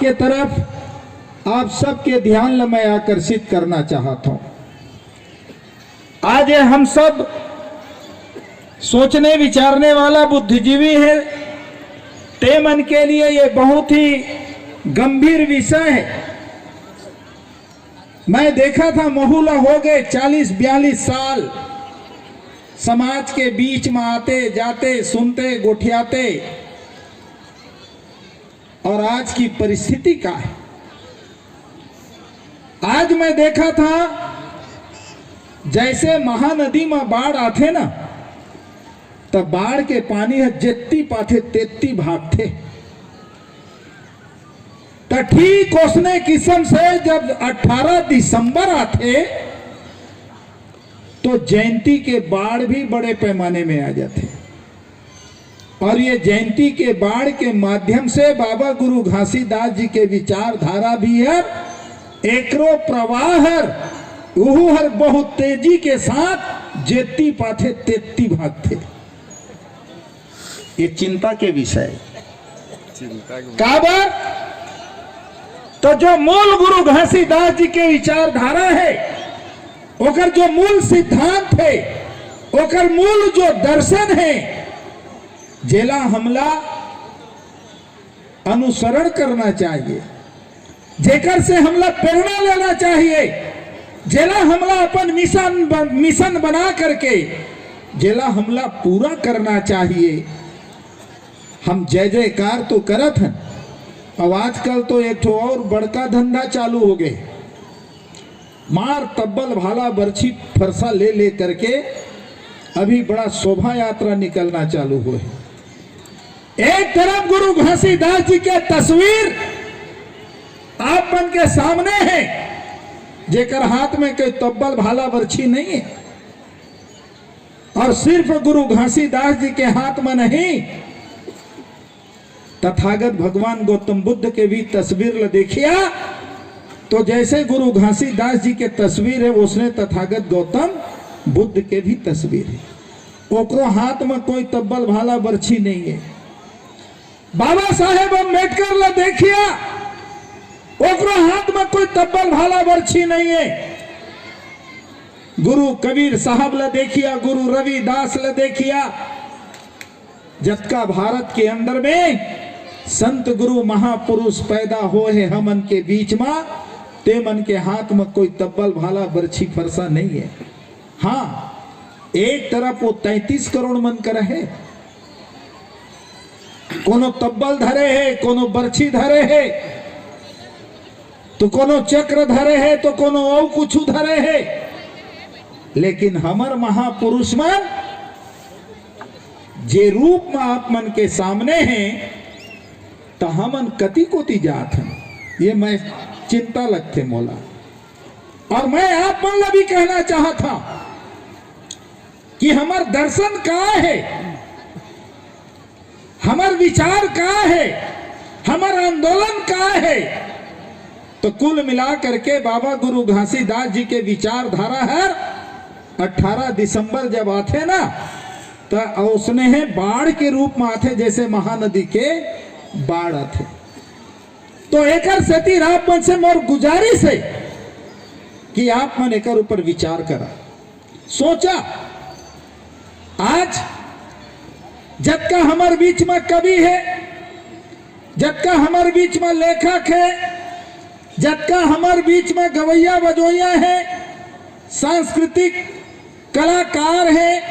के तरफ आप सबके ध्यान मैं आकर्षित करना चाहता हूं। आज ये हम सब सोचने विचारने वाला बुद्धिजीवी है, ते मन के लिए ये बहुत ही गंभीर विषय है। मैं देखा था महुला हो गए 40-42 साल समाज के बीच में आते जाते सुनते गोठियाते, और आज की परिस्थिति क्या है। आज मैं देखा था जैसे महानदी में बाढ़ आते ना, तब बाढ़ के पानी है जेत्ती पाथे तेत्ती भागते। तो ठीक उसने किस्म से जब 18 दिसंबर आते तो जयंती के बाढ़ भी बड़े पैमाने में आ जाते, और ये जयंती के बाढ़ के माध्यम से बाबा गुरु घासीदास जी के विचारधारा भी है, एकरो प्रवाह हर बहुत तेजी के साथ जेती पाथे तेती भागते। ये चिंता के विषय काबर, तो जो मूल गुरु घासीदास जी के विचारधारा है, ओकर जो मूल सिद्धांत है, ओकर मूल जो दर्शन है, जेला हमला अनुसरण करना चाहिए, जेकर से हमला प्रेरणा लेना चाहिए, जेला हमला अपन मिशन बना करके जेला हमला पूरा करना चाहिए। हम जय जयकार तो करत हैं, अब आजकल तो एक ठो और बड़का धंधा चालू हो गए, मार तब्बल भाला बर्छी फरसा ले करके अभी बड़ा शोभा यात्रा निकलना चालू हुए। एक तरफ गुरु घासीदास जी के तस्वीर आप मन के सामने है, जेकर हाथ में कोई तब्बल भाला बर्छी नहीं है, और सिर्फ गुरु घासीदास जी के हाथ में नहीं, तथागत भगवान गौतम बुद्ध के भी तस्वीर ल देखिया तो जैसे गुरु घासीदास जी के तस्वीर है, उसने तथागत गौतम बुद्ध के भी तस्वीर है, ओकरो हाथ में कोई तब्बल भाला बर्छी नहीं है। बाबा साहेब अम्बेडकर ल देखिया, ओकरो हाथ में कोई तब्बल भाला बर्छी नहीं है। गुरु कबीर साहब ल देखिया, गुरु रविदास ल देखिया, जबका भारत के अंदर में संत गुरु महापुरुष पैदा हो है हमन के बीच में, ते मन के हाथ में कोई तब्बल भाला बर्छी फरसा नहीं है। हाँ, एक तरफ वो 33 करोड़ मन कर है, कोनो तब्बल धरे है, कोनो बर्छी धरे है, तो कोनो चक्र धरे है, तो कोनो और कुछ धरे है, लेकिन हमर महापुरुष मन जे रूप में आप मन के सामने हैं, तो हमन कति कोति जात हैं, ये मैं चिंता लगते मोला। और मैं आप मन ला भी कहना चाहता कि हमार दर्शन का है, हमार विचार का है, हमार आंदोलन का है, तो कुल मिला करके बाबा गुरु घासीदास जी के विचारधारा है। 18 दिसंबर जब आते ना, तो उसने है बाढ़ के रूप में आते, जैसे महानदी के बाढ़ आते। तो एकर सती आप मन से मोर गुजारिश है कि आप मन एकर ऊपर विचार करा, सोचा। आज जबका हमारे बीच में कवि है, जबका हमारे बीच में लेखक है, जबका हमारे बीच में गवैया बजोइया है, सांस्कृतिक कलाकार है,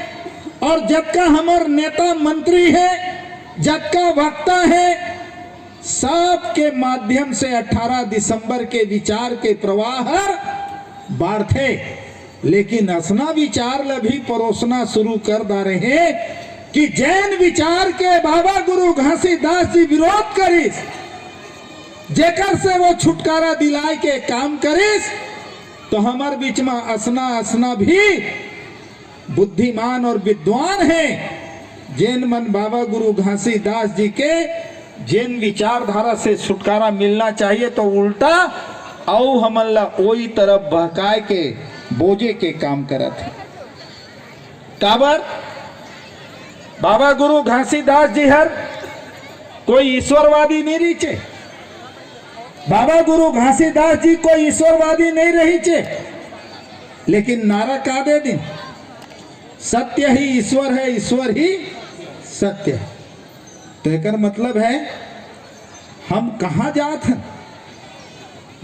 और जबका हमारे नेता मंत्री है, जबका वक्ता है, सब के माध्यम से 18 दिसंबर के विचार के प्रवाह बढ़ते, लेकिन असना विचार ल भी परोसना शुरू कर दा रहे कि जैन विचार के बाबा गुरु घासीदास जी विरोध करिस, जेकर से वो छुटकारा दिलाए के काम करिस, तो हमारे बीच में असना भी बुद्धिमान और विद्वान है, जैन मन बाबा गुरु घासीदास जी के जैन विचारधारा से छुटकारा मिलना चाहिए, तो उल्टा आओ हमन ला ओई तरफ बहकाए के बोझे के काम करत है। काबर बाबा गुरु घासीदास जी हर कोई ईश्वरवादी नहीं रीचे, बाबा गुरु घासीदास जी को ईश्वरवादी नहीं रही चे, लेकिन नारा का दे दिन सत्य ही ईश्वर है, ईश्वर ही सत्य है। तो एक मतलब है हम कहां जात हैं।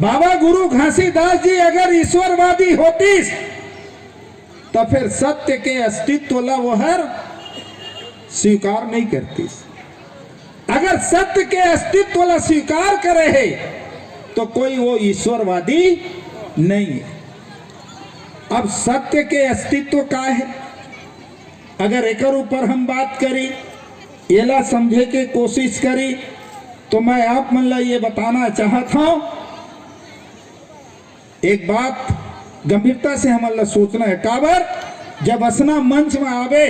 बाबा गुरु घासीदास जी अगर ईश्वरवादी होती तो फिर सत्य के अस्तित्व ला वो हर स्वीकार नहीं करती। अगर सत्य के अस्तित्व ला स्वीकार करे है तो कोई वो ईश्वरवादी नहीं है। अब सत्य के अस्तित्व का है, अगर एक ऊपर हम बात करी, एला समझे के कोशिश करी, तो मैं आप मन ला ये बताना चाहता हूं। एक बात गंभीरता से हमारा सोचना है। काबर जब असना मंच में आवे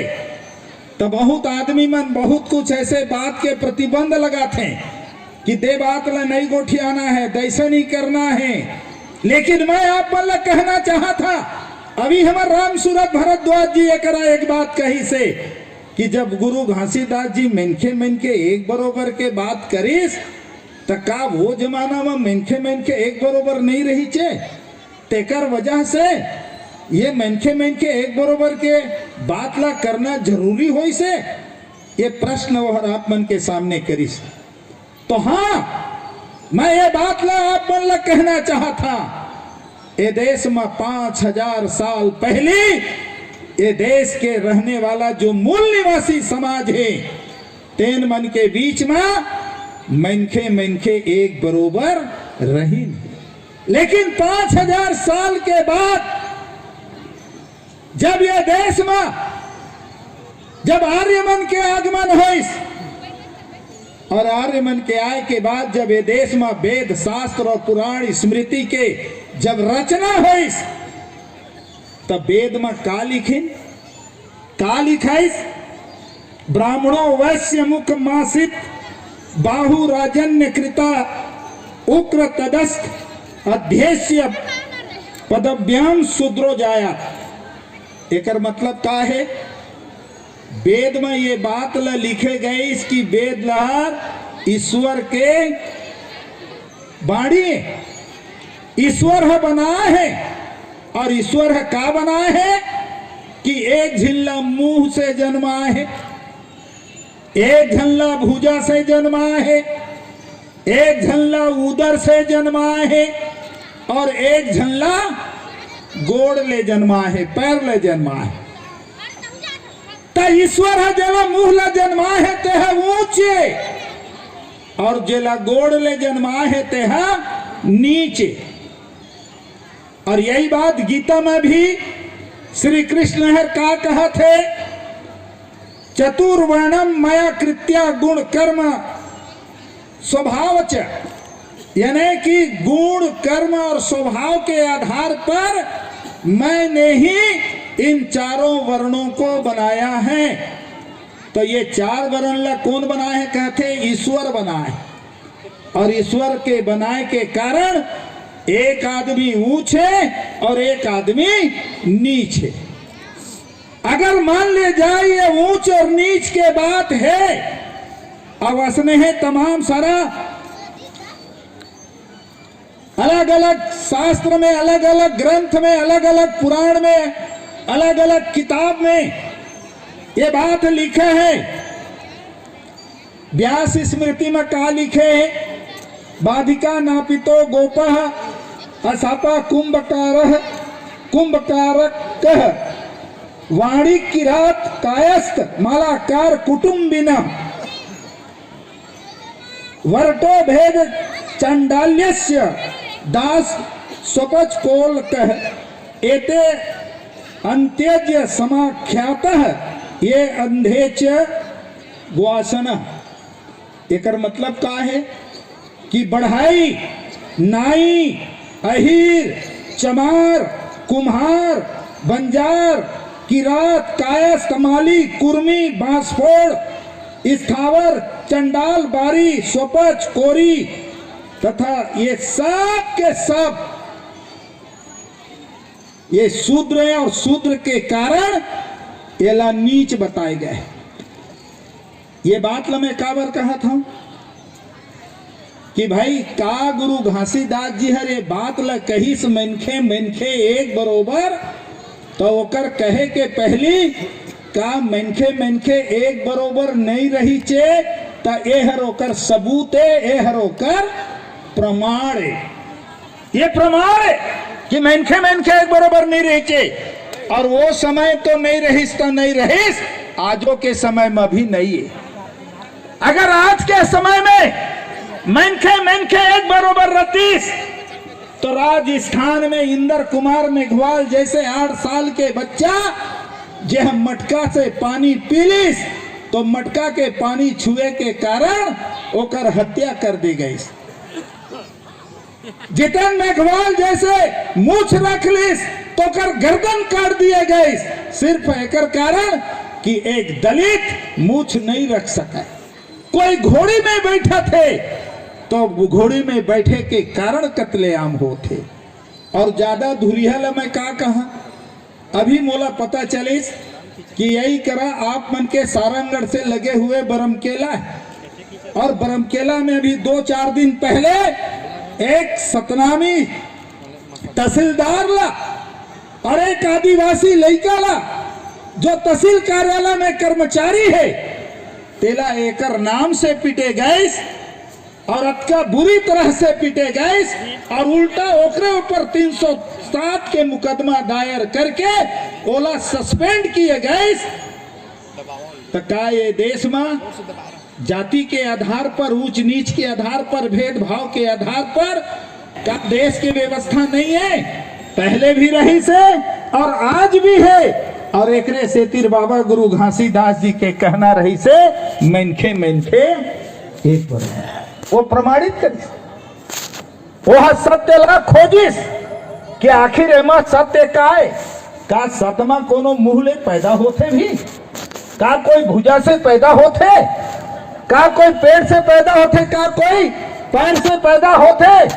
तो बहुत आदमी मन बहुत कुछ ऐसे बात के प्रतिबंध लगाते हैं कि दे बात ला नहीं गोठियाना है, दैसे नहीं करना है। लेकिन मैं आप मन ला कहना चाहता, अभी हमारे राम सूरत भरद्वाज जी एक बात कही से कि जब गुरु घासीदास जी मेनखे एक बरोबर के बात करीस तो का वो जमाना में मेनखे एक बरोबर नहीं रही चे। तेकर वजह से ये मेनखे एक बरोबर के बात ला करना जरूरी होई से ये प्रश्न वह आप मन के सामने करीस। तो हाँ, मैं ये बात ला आप मन ला कहना चाहता, ये देश में 5000 साल पहले ये देश के रहने वाला जो मूल निवासी समाज है तेन मन के बीच में मेनखे एक बरोबर रही। लेकिन 5000 साल के बाद जब यह देश में जब आर्यमन के आगमन हुई और आर्यमन के आए के बाद जब ये देश में वेद शास्त्र और पुराण स्मृति के जब रचना हुई तब वेद में का लिखिन, का लिखाइस, ब्राह्मणों वैश्य मुख मासित बाहु राजन्य कृता उग्र तदस्थ अध्यक्ष पदभ्याम शूद्रो जाया। एकर मतलब का है, वेद में ये बात ला लिखे गए इसकी वेद लहर ईश्वर के बाणी, ईश्वर है बनाए है। और ईश्वर है का बनाए है कि एक झिल्ला मुंह से जन्माए है, एक झल्ला भुजा से जन्माए है, एक झल्ला उदर से जन्माए है और एक झल्ला गोड़ ले जन्मा है, पैर ले जन्मा है। तो ईश्वर है जेला मुंह ले जन्मा है ते है ऊंचे और जेला गोड़ ले जन्मा है ते है नीचे। और यही बात गीता में भी श्री कृष्ण है का कहा थे, चतुर्वर्णम मया कृत्या गुण कर्म स्वभाव च, यानी कि गुण कर्म और स्वभाव के आधार पर मैंने ही इन चारों वर्णों को बनाया है। तो ये चार वर्ण ला कौन बनाए हैं, कहते ईश्वर बनाए। और ईश्वर के बनाए के कारण एक आदमी ऊंचे और एक आदमी नीचे। अगर मान ले जाए ये ऊंच और नीच के बात है, अब असने है तमाम सारा अलग अलग शास्त्र में, अलग अलग ग्रंथ में, अलग अलग पुराण में, अलग अलग किताब में ये बात लिखे है। व्यास स्मृति में कहा लिखे है, बाधिका नापितो गोपः असापा कुंभकारः कुंभकारक वाणी किरात कायस्त मालाकार कुटुंबिना वर्टो भेद चांडाल्यस्य दास स्वपच कोल कह एते अंत्यज्य समाख्यातः ये अंधेच ग्वासन। एकर मतलब का है कि बढ़ाई, नाई, अहीर, चमार, कुम्हार, बंजार, किरात, कायस्थ, माली, कुर्मी, बांसफोड़, स्थावर, चंडाल, बारी, स्वपच, कोरी तथा ये सब के सब ये शूद्र है और शूद्र के कारण एला नीच बताए गए। ये बात ला मैं काबर कहा था कि भाई का गुरु घासीदास जी हर ये बात ल कहिस मनखे मनखे एक बरोबर, तो ओकर कहे के पहली का मनखे मनखे एक बरोबर नहीं रही चे, ता ए हर ओकर सबूत है, ए हर ओकर प्रमाण है। ये प्रमाण है कि मनखे मनखे एक बरोबर नहीं रही चे, और वो समय तो नहीं रहीस तो नहीं रहीस, आजो के समय में भी नहीं है। अगर आज के समय में मनखे मनखे एक बरोबर रतीस, तो राजस्थान में इंद्र कुमार मेघवाल जैसे 8 साल के बच्चा जे हम मटका से पानी पीलिस, तो मटका के पानी छुए के कारण ओकर हत्या कर दी गई। जितन मेघवाल जैसे मूछ रख लिस, तो कर गर्दन काट दिए गए, सिर्फ एक कारण कि एक दलित मूछ नहीं रख सका। कोई घोड़ी में बैठा थे, तो घोड़ी में बैठे के कारण कत्लेआम होते। और ज्यादा धुरिहल में का कहा, अभी मोला पता चलिस कि यही करा आप मन के सारंगढ़ से लगे हुए बरमकेला है, और बरमकेला में अभी 2-4 दिन पहले एक सतनामी तहसीलदार ला और एक आदिवासी लड़का ला जो तहसील कार्यालय में कर्मचारी है, तेला एकर नाम से पिटे गए और अतका बुरी तरह से पिटे गए, और उल्टा ओकरे ऊपर 307 के मुकदमा दायर करके ओला सस्पेंड किए गए। तो का ये देश में जाति के आधार पर, ऊंच नीच के आधार पर, भेदभाव के आधार पर का देश की व्यवस्था नहीं है? पहले भी रही से और आज भी है। और एकरे से तिर बाबा गुरु घासीदास जी के कहना रही से मनखे मनखे एक बरोबर, वो प्रमाणित कर, वो सत्य ला खोजिस कि आखिर एमा सत्य का है। का सतमा कोनो मुंह ले पैदा होते भी, का कोई भुजा से पैदा होते, का कोई पेड़ से पैदा होते, का कोई पैर से पैदा होते?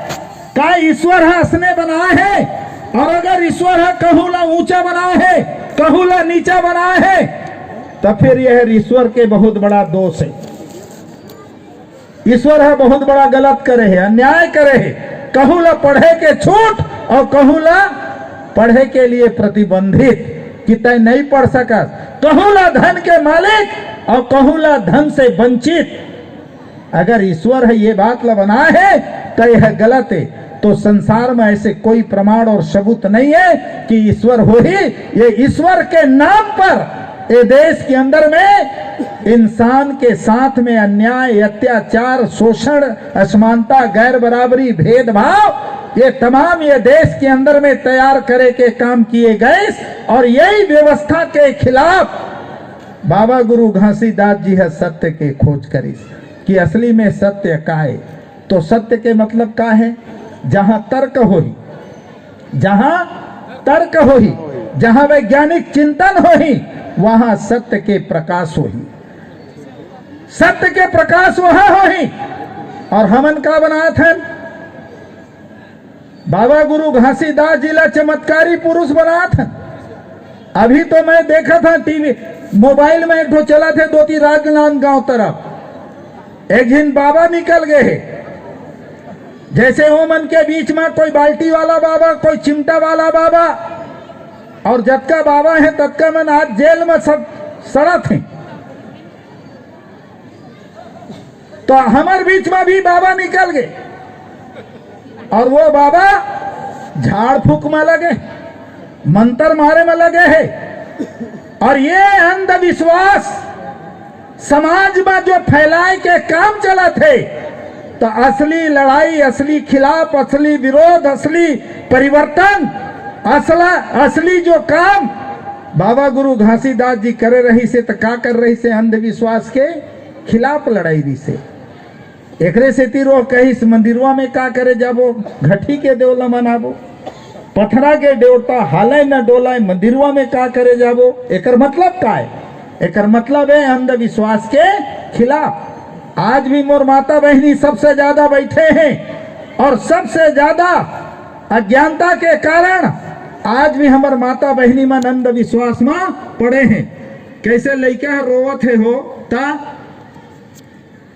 का ईश्वर है असने बनाए है? और अगर ईश्वर है कहूला ऊंचा बनाए है, कहूला नीचा बनाए है, तो फिर यह ईश्वर के बहुत बड़ा दोष है। ईश्वर है बहुत बड़ा गलत करे है, अन्याय करे है। कहूला पढ़े के छूट और कहूला पढ़े के लिए प्रतिबंधित कि तय नहीं पढ़ सका। कहूला धन के मालिक और कहूला धन से वंचित। अगर ईश्वर है ये बात ला बनाए है तो यह गलत है। तो संसार में ऐसे कोई प्रमाण और सबूत नहीं है कि ईश्वर हो ही। ये ईश्वर के नाम पर ये देश के अंदर में इंसान के साथ में अन्याय, अत्याचार, शोषण, असमानता, गैर बराबरी, भेदभाव, ये तमाम ये देश के अंदर में तैयार करे के काम किए गए। और यही व्यवस्था के खिलाफ बाबा गुरु घासीदास जी है सत्य के खोज करी कि असली में सत्य का है। तो सत्य के मतलब का है? जहां तर्क होही, जहां तर्क होही, जहां वैज्ञानिक चिंतन होही, वहां सत्य के प्रकाश होही। सत्य के प्रकाश वहां होही। और हमन का बनाया था बाबा गुरु घासीदास जी ला चमत्कारी पुरुष बनाया था। अभी तो मैं देखा था टीवी मोबाइल में एक ठो चला थे 2-3 राजनांदगांव तरफ, एक दिन बाबा निकल गए हैं। जैसे वो मन के बीच में कोई बाल्टी वाला बाबा, कोई चिमटा वाला बाबा, और जतका बाबा है ततका मन आज जेल में सब सड़ा थे। तो हमारे बीच में भी बाबा निकल गए और वो बाबा झाड़ फूक में लगे, मंत्र मारे में लगे हैं। और ये अंधविश्वास समाज में जो फैलाए के काम चला थे, तो असली लड़ाई, असली खिलाफ, असली विरोध, असली परिवर्तन, असली जो काम बाबा गुरु घासीदास जी करे रही से, तो का कर रही से? अंधविश्वास के खिलाफ लड़ाई रही से। एकरे से तीरो कहीं मंदिरवा में का करे जाबो? घटी के देवला मनाबो, पथरा के देवता हाले न डोलाए, मंदिरवा में का करे जाबो? एकर मतलब का है? एकर मतलब है अंधविश्वास के खिलाफ। आज भी मोर माता बहनी सबसे ज्यादा बैठे हैं और सबसे ज्यादा अज्ञानता के कारण आज भी हमार माता बहनी मन अंधविश्वास में पड़े हैं। कैसे लड़का रोवत है हो ता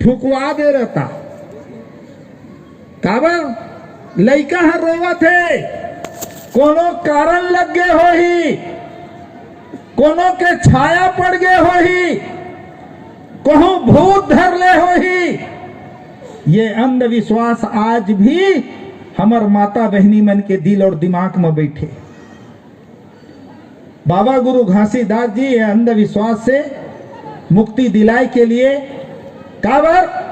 ठुकवा दे रहता, काबर लइका हर रोवत है, कोनो कारण लग गए हो ही, कोनो के छाया पड़ गए हो ही, कहूं भूत धर ले हो ही। ये अंधविश्वास आज भी हमर माता बहनी मन के दिल और दिमाग में बैठे। बाबा गुरु घासीदास जी ये अंधविश्वास से मुक्ति दिलाए के लिए, काबर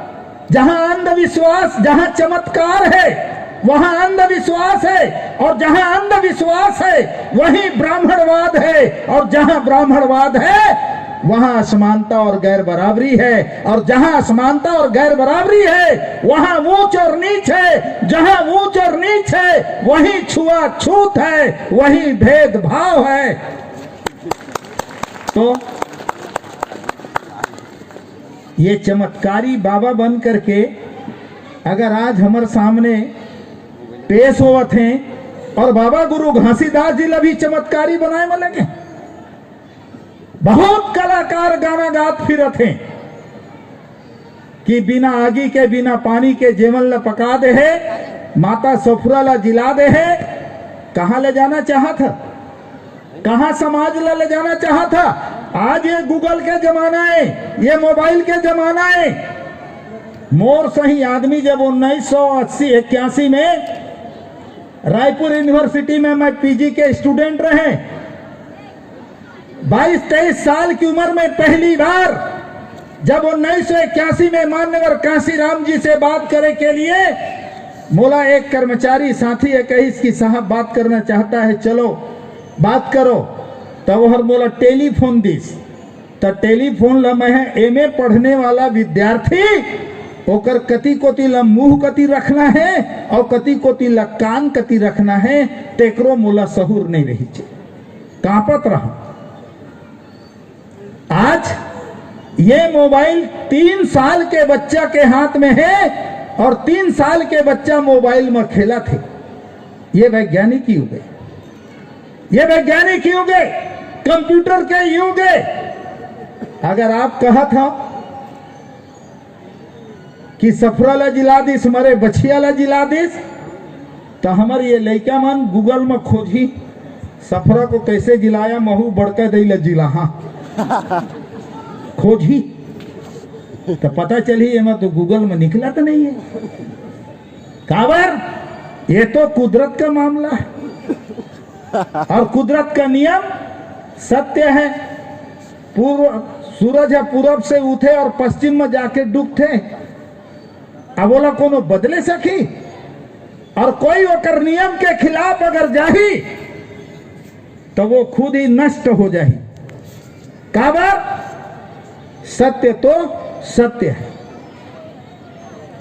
जहां अंधविश्वास, जहां चमत्कार है वहां अंधविश्वास है, और जहां अंधविश्वास है वहीं ब्राह्मणवाद है, और जहां ब्राह्मणवाद है वहां असमानता और गैर बराबरी है, और जहां असमानता और गैर बराबरी है वहां ऊंच और नीच है, जहां ऊंच और नीच है वहीं छुआछूत है, वहीं भेदभाव है। तो ये चमत्कारी बाबा बन करके अगर आज हमारे सामने पेश होवत हैं, और बाबा गुरु घासीदास जी ला भी चमत्कारी बनाए में लगे। बहुत कलाकार गाना गात फिरत हैं कि बिना आगी के बिना पानी के जेवन ला पका दे है, माता सफुरा ला जिला दे है। कहां ले जाना चाहा था, कहां समाज ला ले जाना चाहा था। आज ये गूगल के जमाना है, ये मोबाइल के जमाना है। मोर सही आदमी जब 1981 में रायपुर यूनिवर्सिटी में मैं पीजी के स्टूडेंट रहे, 22-23 साल की उम्र में पहली बार जब 1981 में मान्यवर कांसीराम जी से बात करे के लिए मोला एक कर्मचारी साथी है, कही इसकी साहब बात करना चाहता है, चलो बात करो। तब हर मोला टेलीफोन दिस, तो टेलीफोन ला मैं एमए पढ़ने वाला विद्यार्थी, ओकर कति कोती ला मुंह कति रखना है और कति कोती ला कान कति रखना है, तेकरो मोला सहूर नहीं रही चे, कांपत रहा। आज ये मोबाइल 3 साल के बच्चा के हाथ में है, और 3 साल के बच्चा मोबाइल में खेला थे। ये वैज्ञानिक युग है, ये वैज्ञानिक युग है, कंप्यूटर के युग है। अगर आप कहा था कि सफरा ला जिला दिस, हमारे बछिया ला जिला दिस, तो हमारे ये लड़का मन गूगल में खोजी सफरा को कैसे जिलाया, महू बड़का दई ला जिला, हाँ खोजी तो पता चली एमा तो गूगल में निकला तो नहीं है। काबर ये तो कुदरत का मामला है, और कुदरत का नियम सत्य है। सूरज है पूरब से उठे और पश्चिम में जाके डूबते, अब बोला कोनो बदले सकी, और कोई ओकर नियम के खिलाफ अगर जाही तो वो खुद ही नष्ट हो जाही। काबर सत्य तो सत्य है।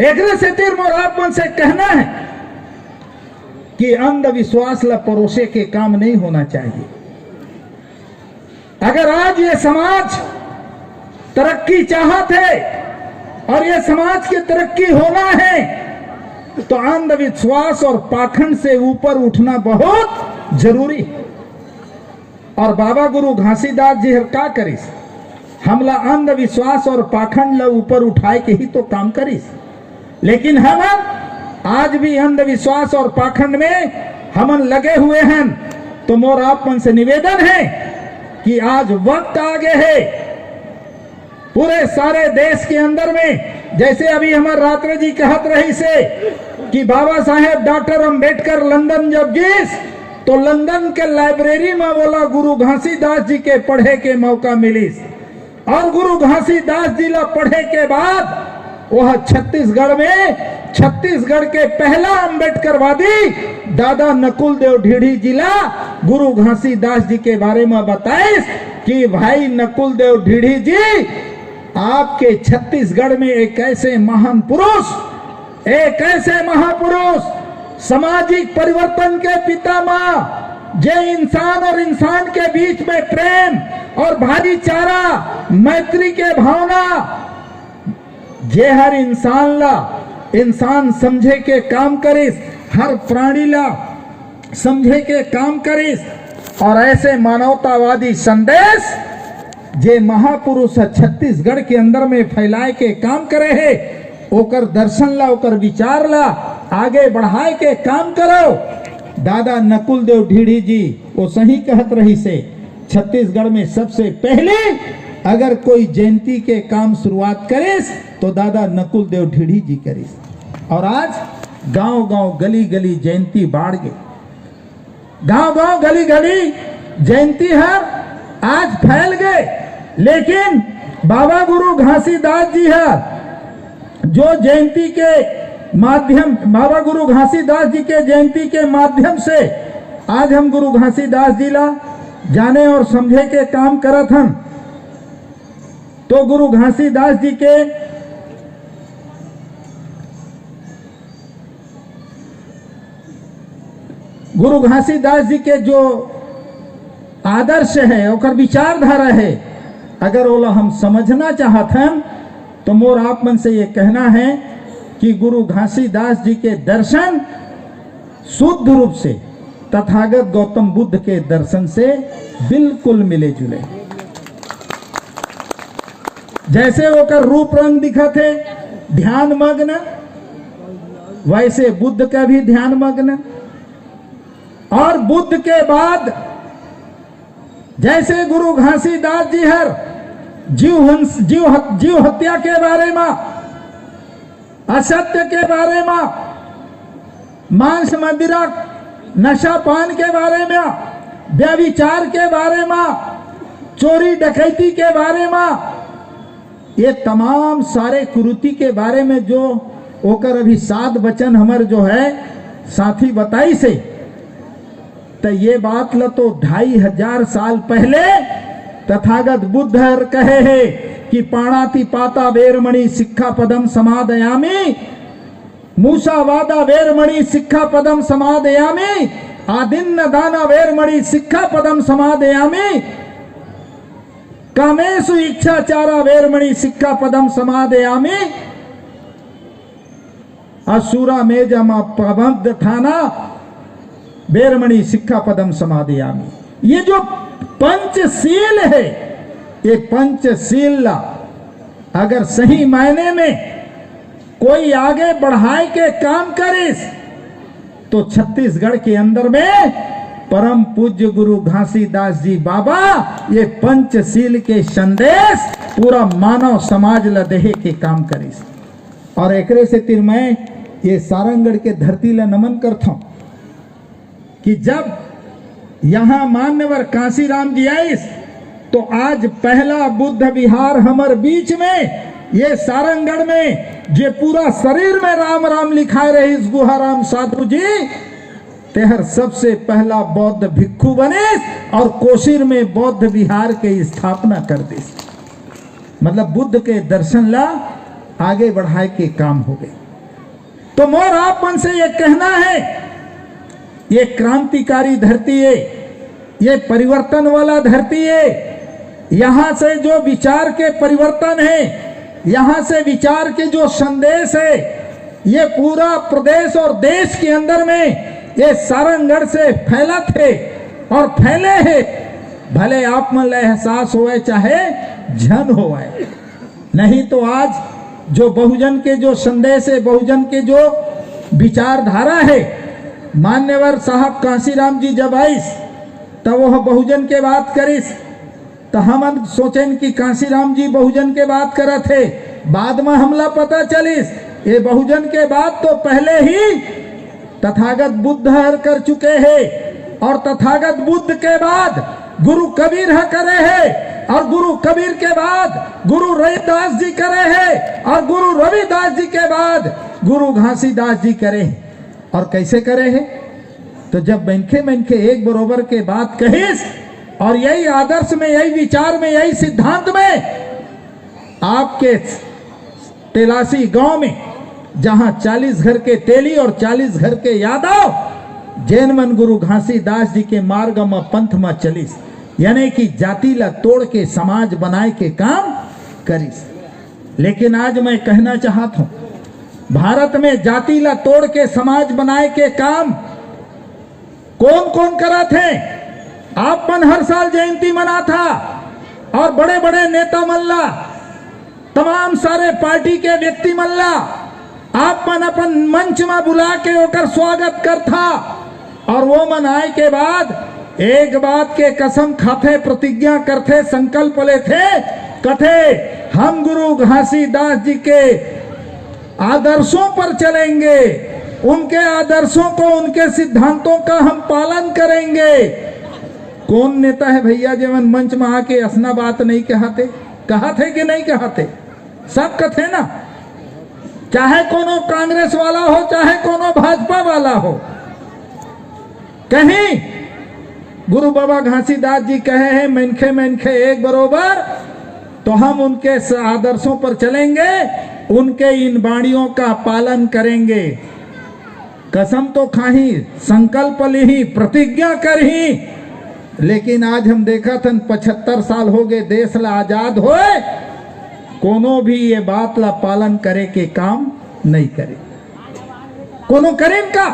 एक से तीर मोर आप मन से कहना है कि अंधविश्वास ला परोसे के काम नहीं होना चाहिए। अगर आज ये समाज तरक्की चाहत है और ये समाज की तरक्की होना है, तो अंधविश्वास और पाखंड से ऊपर उठना बहुत जरूरी है। और बाबा गुरु घासीदास जी हर का करिस, हमला अंधविश्वास और पाखंड ला ऊपर उठाए के ही तो काम करिस। लेकिन हम आज भी अंधविश्वास और पाखंड में हमन लगे हुए हैं। तो मोर आप मन से निवेदन है कि आज वक्त आगे है पूरे सारे देश के अंदर में, जैसे अभी हमारे रात्रे जी कहत रही से कि बाबा साहेब डॉक्टर अंबेडकर लंदन जब गीस, तो लंदन के लाइब्रेरी में बोला गुरु घासीदास जी के पढ़े के मौका मिलिस, और गुरु घासीदास जी ला पढ़े के बाद वह छत्तीसगढ़ में, छत्तीसगढ़ के पहला अंबेडकरवादी दादा नकुल देव ढीढ़ी जिला गुरु घासीदास जी के बारे में बताए कि भाई नकुल देव ढीढ़ी जी, आपके छत्तीसगढ़ में एक ऐसे महान पुरुष, एक ऐसे महापुरुष, सामाजिक परिवर्तन के पितामह, जो इंसान और इंसान के बीच में प्रेम और भाईचारा, मैत्री के भावना, जे हर इंसान ला इंसान समझे के काम करिस, हर प्राणी ला समझे के काम करिस, और ऐसे मानवतावादी संदेश जे महापुरुष छत्तीसगढ़ के अंदर में फैलाए के काम करे है, ओकर दर्शन ला, ओकर विचार ला आगे बढ़ाए के काम करो। दादा नकुल देव ढीढ़ी जी वो सही कहत रही से, छत्तीसगढ़ में सबसे पहले अगर कोई जयंती के काम शुरुआत करिस तो दादा नकुल देव ढीढ़ी जी करिस। और आज गांव गांव गली गली जयंती बाढ़ गए, गांव गांव गली गली जयंती है आज फैल गए। लेकिन बाबा गुरु घासीदास जी है जो जयंती के माध्यम, बाबा गुरु घासीदास जी के जयंती के माध्यम से आज हम गुरु घासीदास जी ला जाने और समझे के काम करत हन। तो गुरु घासीदास जी के गुरु घासीदास जी के जो आदर्श है और विचारधारा है, अगर ओला हम समझना चाहते हैं तो मोर आप मन से ये कहना है कि गुरु घासीदास जी के दर्शन शुद्ध रूप से तथागत गौतम बुद्ध के दर्शन से बिल्कुल मिले जुले। जैसे वो कर रूप रंग दिखा थे ध्यान मग्न, वैसे बुद्ध का भी ध्यान मग्न। और बुद्ध के बाद जैसे गुरु घासीदास जी हर जीव हत्या के बारे में, असत्य के बारे में, मांस मदिरा नशा पान के बारे में, व्यभिचार के बारे में, चोरी डकैती के बारे में, ये तमाम सारे कुरीति के बारे में जो ओकर अभी 7 वचन हमर जो है साथी बताई से, तो ये बात ल तो 2500 साल पहले तथागत बुद्ध कहे है कि पाणाति पाता वेरमणि शिक्षा पदम समादयामि, मूसा वादा वेरमणि शिक्षा पदम समादयामि, आदिन्न दाना वेरमणि शिक्षा पदम समादयामि, कामेषु इच्छाचारा वेरमणि शिक्षा पदम समादयामि, असुरा मेजमा प्रबद्ध थाना वेरमणि शिक्षा पदम समादयामि। ये जो पंचशील है, ये पंचशील अगर सही मायने में कोई आगे बढ़ाए के काम करे तो छत्तीसगढ़ के अंदर में परम पूज्य गुरु घासीदास जी बाबा ये पंचशील के संदेश पूरा मानव समाज ला देहे के काम करे। और एकरे से तिर मैं ये सारंगढ़ के धरती ला नमन करता हूं कि जब यहां मान्यवर कांसीराम जी आइस तो आज पहला बुद्ध विहार हमर बीच में ये सारंगढ़ में जे पूरा शरीर में राम राम लिखाए रहे इस गुहाराम साधु जी तेहर सबसे पहला बौद्ध भिक्षु बने और कोशिर में बौद्ध विहार के स्थापना कर दी। मतलब बुद्ध के दर्शन ला आगे बढ़ाए के काम हो गए। तो मोर आप मन से ये कहना है, ये क्रांतिकारी धरती है, ये परिवर्तन वाला धरती है। यहां से जो विचार के परिवर्तन है, यहां से विचार के जो संदेश है, ये पूरा प्रदेश और देश के अंदर में ये सारंगढ़ से फैला थे और फैले हैं। भले आप मन ले एहसास होए चाहे जन होए, नहीं तो आज जो बहुजन के जो संदेश है, बहुजन के जो विचारधारा है, मान्यवर साहब कांसीराम जी जब आइस तब वह बहुजन के बात करिस तो हम सोचें कि कांसीराम जी बहुजन के बात करत थे। बाद में हमला पता चलिस ये बहुजन के बात तो पहले ही तथागत बुद्ध हर कर चुके हैं और तथागत बुद्ध के बाद गुरु कबीर है करे है और गुरु कबीर के बाद गुरु रविदास जी करे है और गुरु रविदास जी के बाद गुरु घासीदास जी करे है। और कैसे करे है? तो जब मनखे मनखे एक बरोबर के बात कहिस और यही आदर्श में, यही विचार में, यही सिद्धांत में आपके तेलासी गांव में जहां 40 घर के तेली और 40 घर के यादव जैन मन गुरु घासीदास जी के मार्ग में पंथ में चलिस, यानी कि जाति ला तोड़ के समाज बनाए के काम करिस। लेकिन आज मैं कहना चाहता हूं, भारत में जाति ला तोड़ के समाज बनाए के काम कौन कौन करा थे? आप मन हर साल जयंती मना था और बड़े बड़े नेता मल्ला, तमाम सारे पार्टी के व्यक्ति मल्ला आप मन अपन मंच में बुला के ओकर स्वागत करथा और वो मन आए के बाद एक बात के कसम खाते, प्रतिज्ञा करते, संकल्प लेते, कथे हम गुरु घासीदास जी के आदर्शों पर चलेंगे, उनके आदर्शों को, उनके सिद्धांतों का हम पालन करेंगे। कौन नेता है भैया जीवन मंच में आके असना बात नहीं कहते? कहते कि नहीं कहते? सब कथे ना, चाहे कोनो कांग्रेस वाला हो, चाहे कोनो भाजपा वाला हो। कहीं गुरु बाबा घासीदास जी कहे हैं मनखे मनखे एक बरोबर, तो हम उनके आदर्शों पर चलेंगे, उनके इन वाणियों का पालन करेंगे। कसम तो खाही, संकल्प ली, प्रतिज्ञा करही, लेकिन आज हम देखा था 75 साल हो गए देश ला आजाद होए, कोनो भी ये बात ला पालन करे के काम नहीं करे। कोनो करें का?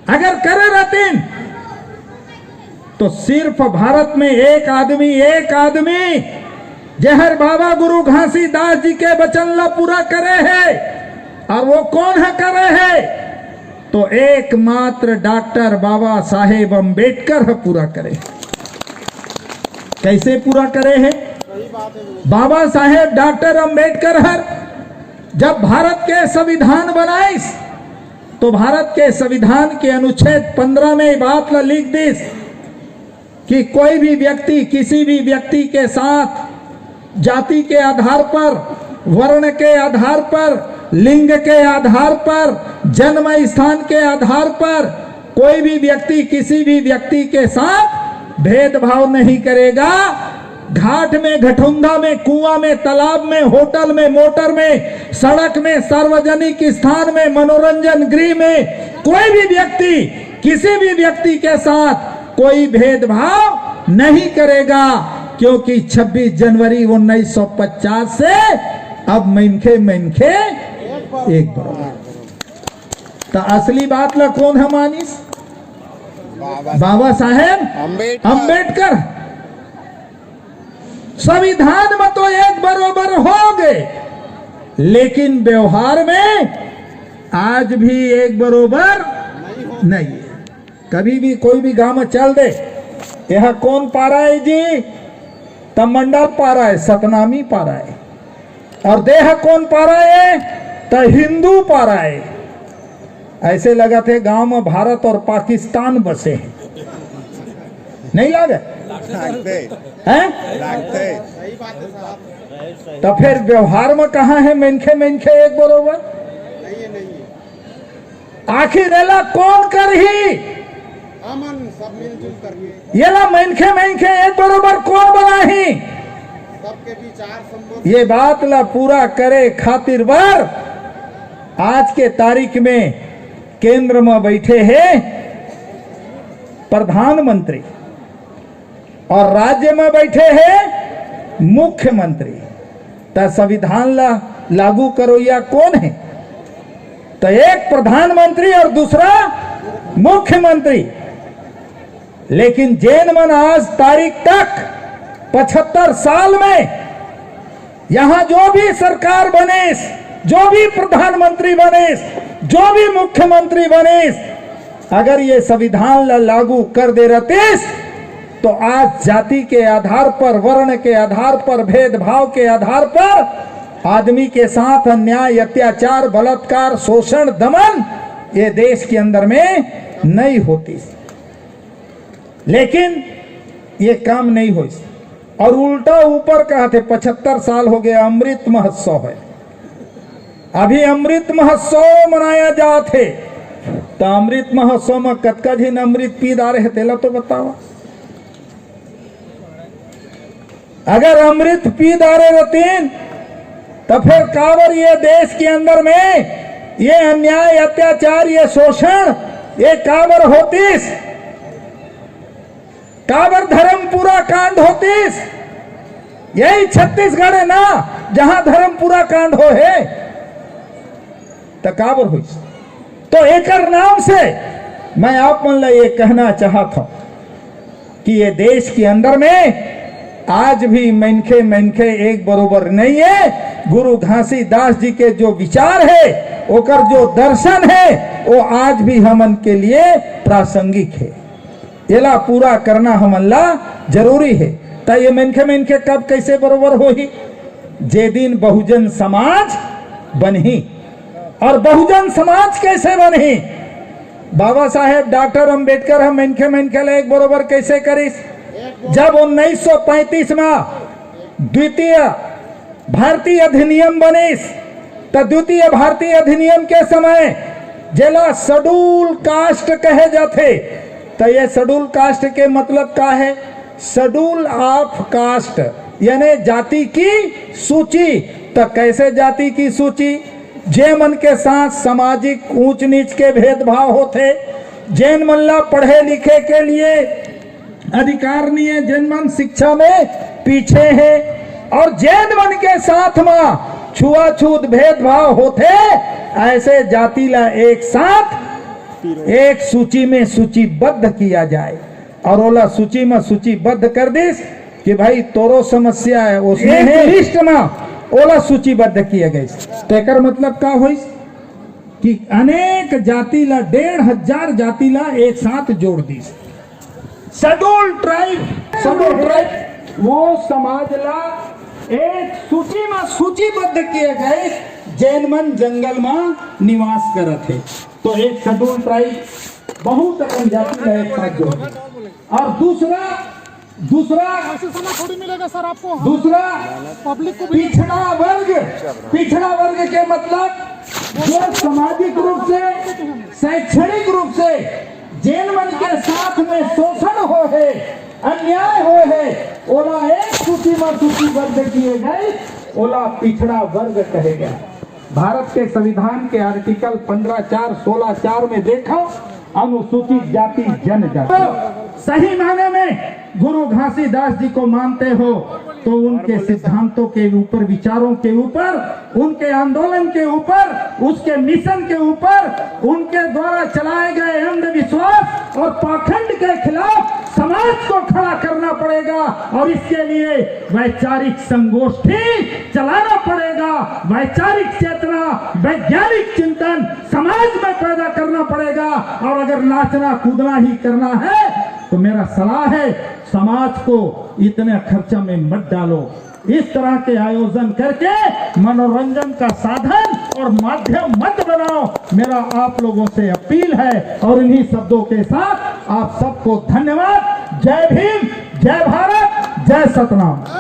अगर करे रहतीन तो सिर्फ भारत में एक आदमी जहर बाबा गुरु घासीदास जी के वचन ला पूरा करे है, और वो कौन है करे है? तो एकमात्र डॉक्टर बाबा साहेब अम्बेडकर पूरा करे। कैसे पूरा करे है? बाबा साहेब डॉक्टर अम्बेडकर हर जब भारत के संविधान बनाइस, तो भारत के संविधान के अनुच्छेद 15 में बात ला लिख दिस कि कोई भी व्यक्ति किसी भी व्यक्ति के साथ जाति के आधार पर, वर्ण के आधार पर, लिंग के आधार पर, जन्म स्थान के आधार पर कोई भी व्यक्ति किसी भी व्यक्ति के साथ भेदभाव नहीं करेगा। घाट में, घटुंगा में, कुआं में, तालाब में, होटल में, मोटर में, सड़क में, सार्वजनिक स्थान में, मनोरंजन गृह में कोई भी व्यक्ति किसी भी व्यक्ति के साथ कोई भेदभाव नहीं करेगा, क्योंकि 26 जनवरी 1950 से अब मनखे मनखे एक बराबर। तो असली बात ला कौन है मानिस? बाबा साहेब अम्बेडकर। संविधान में तो एक बराबर हो गए, लेकिन व्यवहार में आज भी एक बराबर नहीं है। कभी भी कोई भी गांव में चल दे, यह कौन पारा है जी? तमंडल पारा है, सतनामी पारा है। और देह कौन पारा है? तो हिंदू पारा है। ऐसे लगा थे गांव में भारत और पाकिस्तान बसे हैं, नहीं लगे हैं? तो फिर व्यवहार में कहा है मनखे मनखे एक बरोबर? आखिर एला कौन कर ही? सब मिलजुल करके ये ला मनखे मनखे एक बरोबर कौन बना ही? सबके विचार ये बात ला पूरा करे खातिर बर आज के तारीख में केंद्र में बैठे हैं प्रधानमंत्री और राज्य में बैठे हैं मुख्यमंत्री। तो संविधान ला लागू करो या कौन है? तो एक प्रधानमंत्री और दूसरा मुख्यमंत्री। लेकिन जैन मन आज तारीख तक 75 साल में यहां जो भी सरकार बने, जो भी प्रधानमंत्री बने, जो भी मुख्यमंत्री बने, अगर ये संविधान लागू कर दे रहते तो आज जाति के आधार पर, वर्ण के आधार पर, भेदभाव के आधार पर आदमी के साथ अन्याय, अत्याचार, बलात्कार, शोषण, दमन ये देश के अंदर में नहीं होती। लेकिन ये काम नहीं हो, और उल्टा ऊपर कहते 75 साल हो गए अमृत महोत्सव है। अभी अमृत महोत्सव मनाया जाते, तो अमृत महोत्सव में कतका दिन अमृत पी डाले है तेला तो बताओ। अगर अमृत पी डाले रहतीन तो फिर काबर ये देश के अंदर में ये अन्याय, अत्याचार, ये शोषण ये काबर होतीस? काबर धर्मपुरा कांड होतीस? यही छत्तीसगढ़ है ना जहां धर्मपुरा कांड हो है, तो काबर हुई? तो एकर नाम से मैं आप मन ला ये कहना चाहता हूं कि ये देश के अंदर में आज भी मनखे मनखे एक बरोबर नहीं है। गुरु घासीदास जी के जो विचार है, ओकर जो दर्शन है, वो आज भी हमन के लिए प्रासंगिक है। एला पूरा करना हमन ला जरूरी है। तो ये मनखे मनखे कब कैसे बरोबर हो ही, जे दिन बहुजन समाज बनही। और बहुजन समाज कैसे बनही? बाबा साहेब डॉक्टर अंबेडकर हम मनखे मनखे एक बरोबर कैसे करिस? जब 1935 में द्वितीय भारतीय अधिनियम बनिस, तो द्वितीय भारतीय अधिनियम के समय जेला शेड्यूल कास्ट कहे जाते। तो ये शेड्यूल कास्ट के मतलब क्या है? शेड्यूल ऑफ कास्ट यानी जाति की सूची। तो कैसे जाति की सूची? जे मन के साथ सामाजिक ऊंच नीच के भेदभाव होते, जैन मन ला पढ़े लिखे के लिए अधिकार नहीं है, जैन मन शिक्षा में पीछे है, और जैन मन के साथ में छुआछूत भेदभाव होते, ऐसे जाति ला एक साथ एक सूची में सूचीबद्ध किया जाए। और ओला सूची में सूचीबद्ध कर दिस कि भाई तोरो समस्या है, उसमें लिस्ट में ओला सूचीबद्ध किए गए। तेकर मतलब का हुई कि अनेक जाति ला 1500 जाति ला एक साथ जोड़ दी। शेड्यूल ट्राइब वो समाज ला एक सूची में सूचीबद्ध किए गए, जैन मन जंगल में निवास करत है। तो एक शेड्यूल ट्राइब बहुत अपन जाति ला एक साथ जोड़ दी। और दूसरा थोड़ी मिलेगा सर आपको। दूसरा पब्लिक को पिछड़ा वर्ग के मतलब जो सामाजिक रूप से, शैक्षणिक रूप से जैन मन के साथ में शोषण हो है, अन्याय हो है, ओला एक सूची में सूचीबद्ध किए गए, ओला पिछड़ा वर्ग कहेगा। भारत के संविधान के आर्टिकल 15(4), 16(4) में देखो, अनुसूचित जाति जनजाति। सही माने में गुरु घासीदास जी को मानते हो तो उनके सिद्धांतों के ऊपर, विचारों के ऊपर, उनके आंदोलन के ऊपर, उसके मिशन के ऊपर, उनके द्वारा चलाए गए अंधविश्वास और पाखंड के खिलाफ समाज को खड़ा करना पड़ेगा। और इसके लिए वैचारिक संगोष्ठी चलाना पड़ेगा। वैचारिक चेतना, वैज्ञानिक चिंतन समाज में पैदा करना पड़ेगा। और अगर नाचना कूदना ही करना है तो मेरा सलाह है, समाज को इतने खर्चा में मत डालो। इस तरह के आयोजन करके मनोरंजन का साधन और माध्यम मत बनाओ। मेरा आप लोगों से अपील है। और इन्हीं शब्दों के साथ आप सबको धन्यवाद। जय भीम, जय भारत, जय सतनाम।